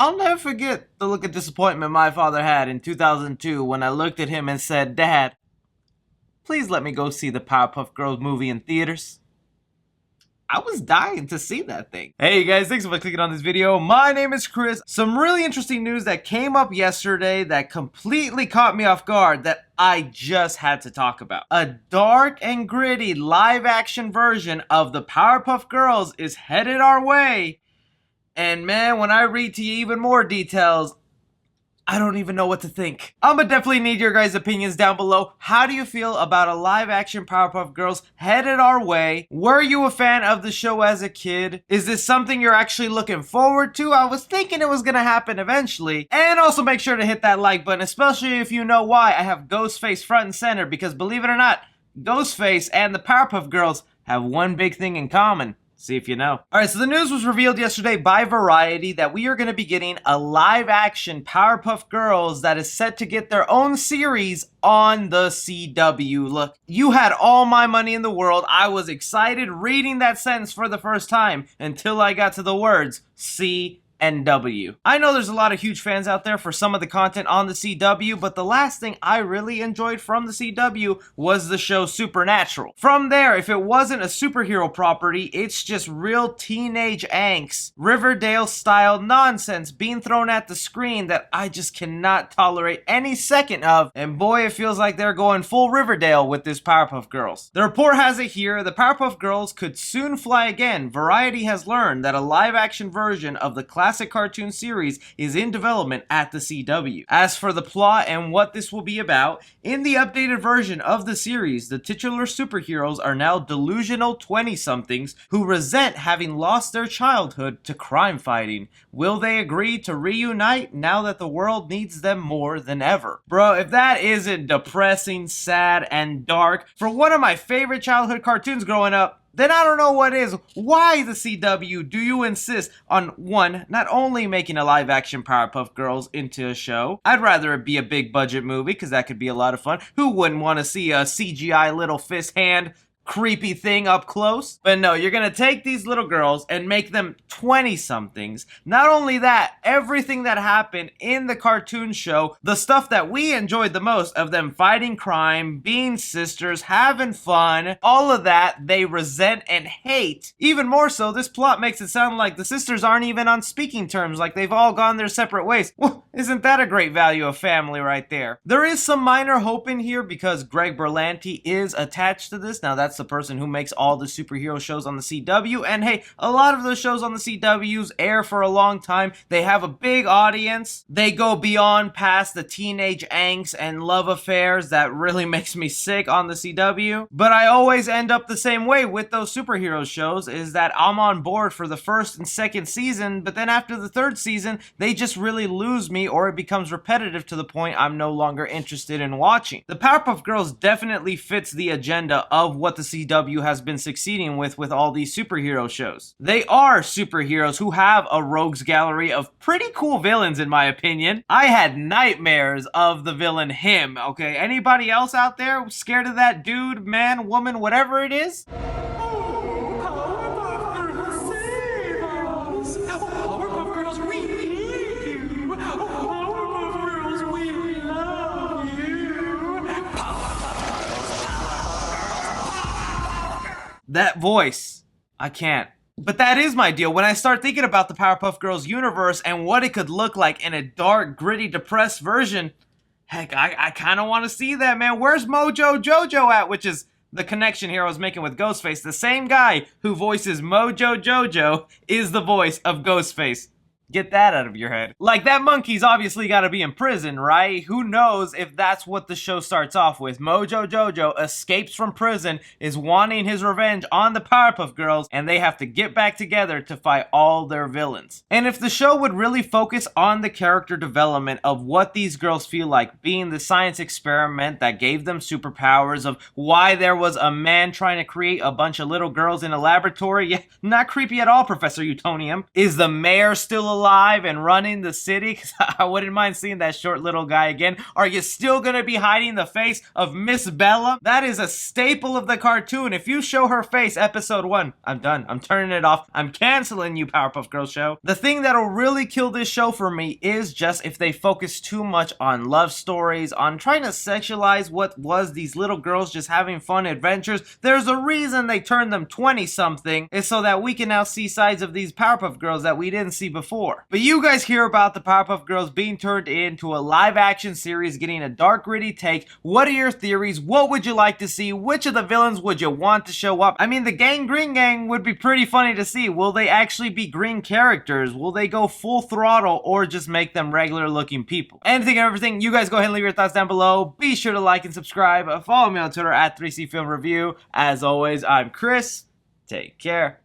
I'll never forget the look of disappointment my father had in 2002 when I looked at him and said, "Dad, please let me go see the Powerpuff Girls movie in theaters." I was dying to see that thing. Hey guys, thanks for clicking on this video. My name is Chris. Some really interesting news that came up yesterday that completely caught me off guard that I just had to talk about. A dark and gritty live action version of the Powerpuff Girls is headed our way. And man, when I read to you even more details, I don't even know what to think. I'ma definitely need your guys' opinions down below. How do you feel about a live action Powerpuff Girls headed our way? Were you a fan of the show as a kid? Is this something you're actually looking forward to? I was thinking it was gonna happen eventually. And also make sure to hit that like button, especially if you know why I have Ghostface front and center, because believe it or not, Ghostface and the Powerpuff Girls have one big thing in common. See if you know. Alright, so the news was revealed yesterday by Variety that we are going to be getting a live-action Powerpuff Girls that is set to get their own series on the CW. Look, you had all my money in the world. I was excited reading that sentence for the first time until I got to the words C and W. I know there's a lot of huge fans out there for some of the content on the CW, but the last thing I really enjoyed from the CW was the show Supernatural. From there, if it wasn't a superhero property, it's just real teenage angst, Riverdale style nonsense being thrown at the screen that I just cannot tolerate any second of, and boy, it feels like they're going full Riverdale with this Powerpuff Girls. The report has it here, the Powerpuff Girls could soon fly again. Variety has learned that a live action version of the classic cartoon series is in development at the CW. As for the plot and what this will be about, in the updated version of the series, the titular superheroes are now delusional 20-somethings who resent having lost their childhood to crime fighting. Will they agree to reunite now that the world needs them more than ever? Bro, if that isn't depressing, sad, and dark for one of my favorite childhood cartoons growing up, then I don't know what is. Why the CW do you insist on, one, not only making a live-action Powerpuff Girls into a show? I'd rather it be a big-budget movie, because that could be a lot of fun. Who wouldn't want to see a CGI little fist hand creepy thing up close? But no, you're gonna take these little girls and make them 20-somethings. Not only that, everything that happened in the cartoon show, the stuff that we enjoyed the most of them fighting crime, being sisters, having fun, all of that they resent and hate. Even more so, this plot makes it sound like the sisters aren't even on speaking terms, like they've all gone their separate ways. Well, isn't that a great value of family right there? There is some minor hope in here because Greg Berlanti is attached to this. Now that's the person who makes all the superhero shows on the CW, and hey, a lot of those shows on the CWs air for a long time. They have a big audience. They go beyond past the teenage angst and love affairs that really makes me sick on the CW. But I always end up the same way with those superhero shows, is that I'm on board for the first and second season, but then after the third season, they just really lose me, or it becomes repetitive to the point I'm no longer interested in watching. The Powerpuff Girls definitely fits the agenda of what the CW has been succeeding with all these superhero shows. They are superheroes who have a rogues gallery of pretty cool villains, in my opinion. I had nightmares of the villain him, okay? Anybody else out there scared of that dude, man, woman, whatever it is? That voice, I can't. But that is my deal. When I start thinking about the Powerpuff Girls universe and what it could look like in a dark, gritty, depressed version, heck, I kind of want to see that, man. Where's Mojo Jojo at? Which is the connection here I was making with Ghostface. The same guy who voices Mojo Jojo is the voice of Ghostface. Get that out of your head. Like, that monkey's obviously gotta be in prison, right? Who knows if that's what the show starts off with. Mojo Jojo escapes from prison, is wanting his revenge on the Powerpuff Girls, and they have to get back together to fight all their villains. And if the show would really focus on the character development of what these girls feel like being the science experiment that gave them superpowers, of why there was a man trying to create a bunch of little girls in a laboratory, yeah, not creepy at all, Professor Utonium. Is the mayor still alive? alive and running the city? Because I wouldn't mind seeing that short little guy again. Are you still gonna be hiding the face of Miss Bella? That is a staple of the cartoon. If you show her face episode 1, I'm done. I'm turning it off. I'm canceling you, Powerpuff Girls show. The thing that'll really kill this show for me is just if they focus too much on love stories, on trying to sexualize what was these little girls just having fun adventures. There's a reason they turned them 20-something, is so that we can now see sides of these Powerpuff Girls that we didn't see before. But you guys hear about the Powerpuff Girls being turned into a live-action series, getting a dark, gritty take. What are your theories? What would you like to see? Which of the villains would you want to show up? I mean, the Green Gang would be pretty funny to see. Will they actually be green characters? Will they go full throttle or just make them regular looking people? Anything and everything, you guys go ahead and leave your thoughts down below. Be sure to like and subscribe. Follow me on Twitter at 3C Film Review. As always, I'm Chris. Take care.